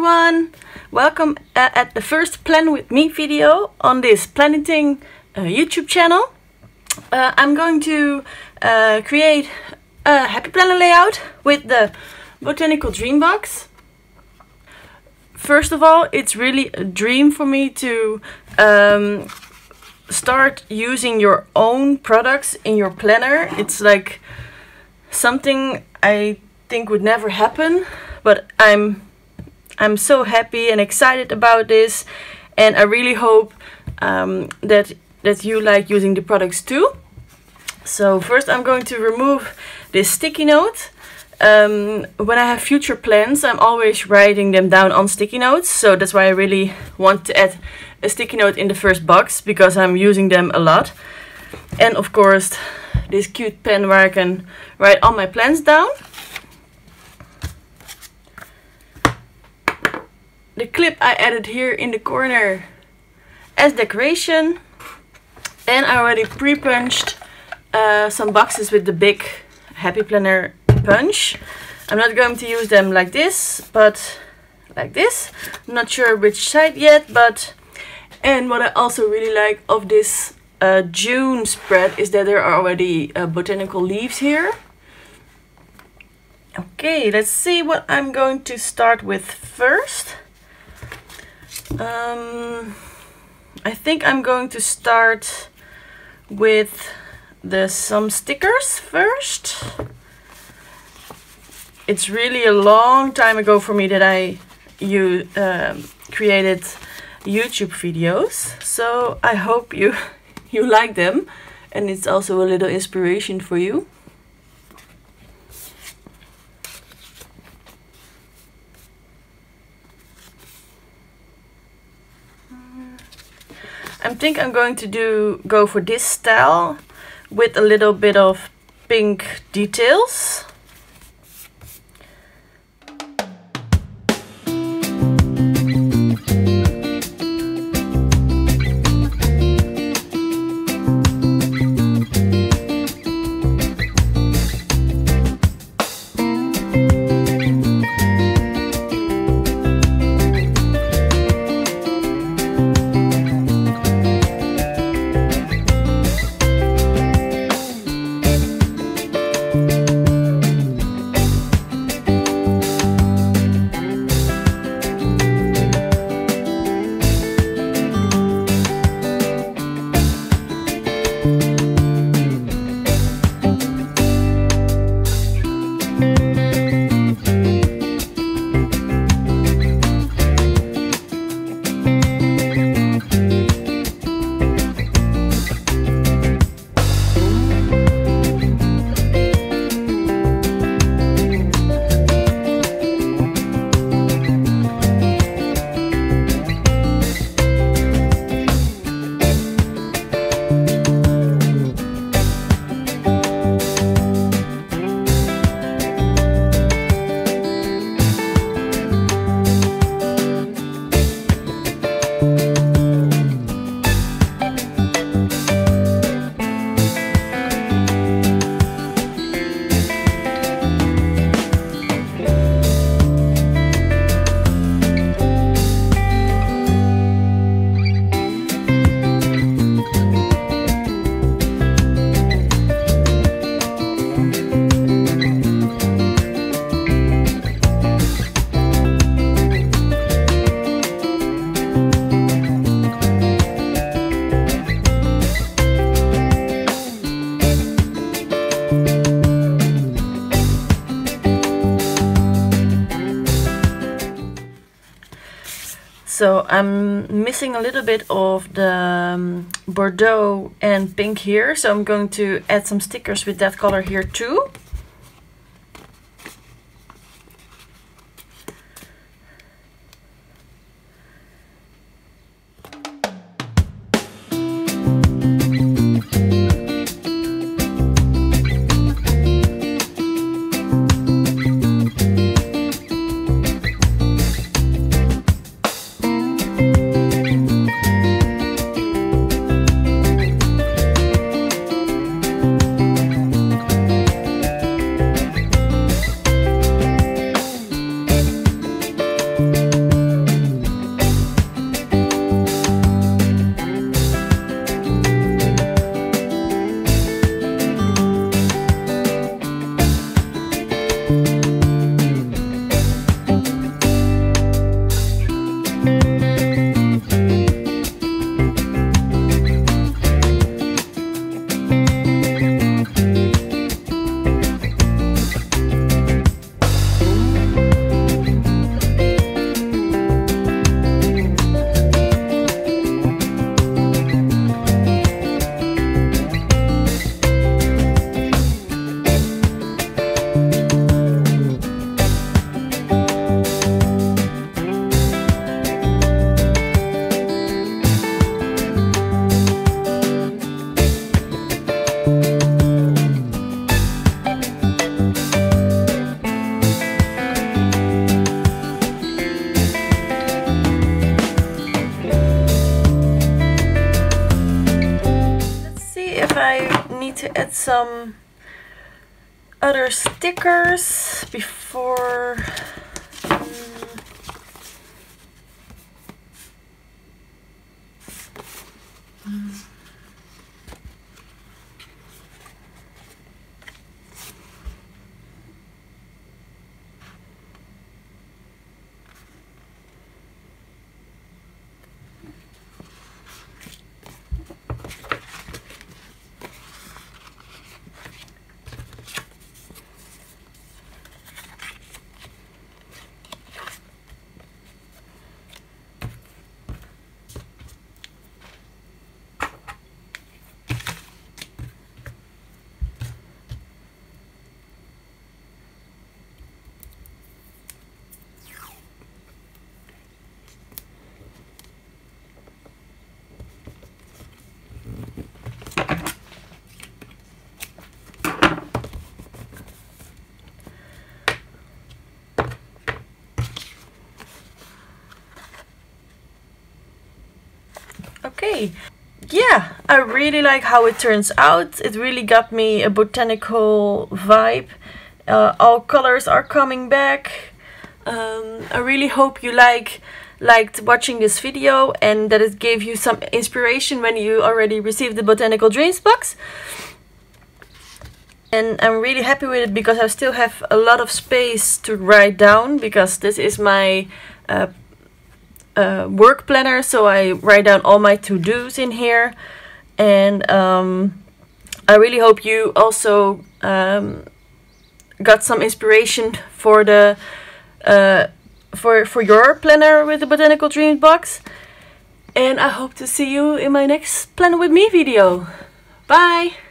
everyone! Welcome at the first Plan With Me video on this Planything YouTube channel. I'm going to create a happy planner layout with the Botanical Dream Box. First of all, it's really a dream for me to start using your own products in your planner. It's like something I think would never happen, but I'm so happy and excited about this, and I really hope that you like using the products too. So first I'm going to remove this sticky note. When I have future plans, I'm always writing them down on sticky notes, so that's why I really want to add a sticky note in the first box, because I'm using them a lot. And of course this cute pen where I can write all my plans down. The clip I added here in the corner as decoration, and I already pre-punched some boxes with the big Happy Planner punch. I'm not going to use them like this, but like this. I'm not sure which side yet, and what I also really like of this June spread is that there are already botanical leaves here. Okay, let's see what I'm going to start with first. I think I'm going to start with some stickers first. It's really a long time ago for me that I created YouTube videos, so I hope you like them, and it's also a little inspiration for you. I think I'm going to go for this style with a little bit of pink details. So I'm missing a little bit of the Bordeaux and pink here, so I'm going to add some stickers with that color here too. if I need to add some other stickers before. Okay, yeah, I really like how it turns out. It really got me a botanical vibe. All colors are coming back. I really hope you liked watching this video and that it gave you some inspiration when you already received the Botanical Dreams box. And I'm really happy with it because I still have a lot of space to write down, because this is my work planner, so I write down all my to-dos in here. And I really hope you also got some inspiration for the for your planner with the Botanical Dreams box. And I hope to see you in my next Plan With Me video. Bye!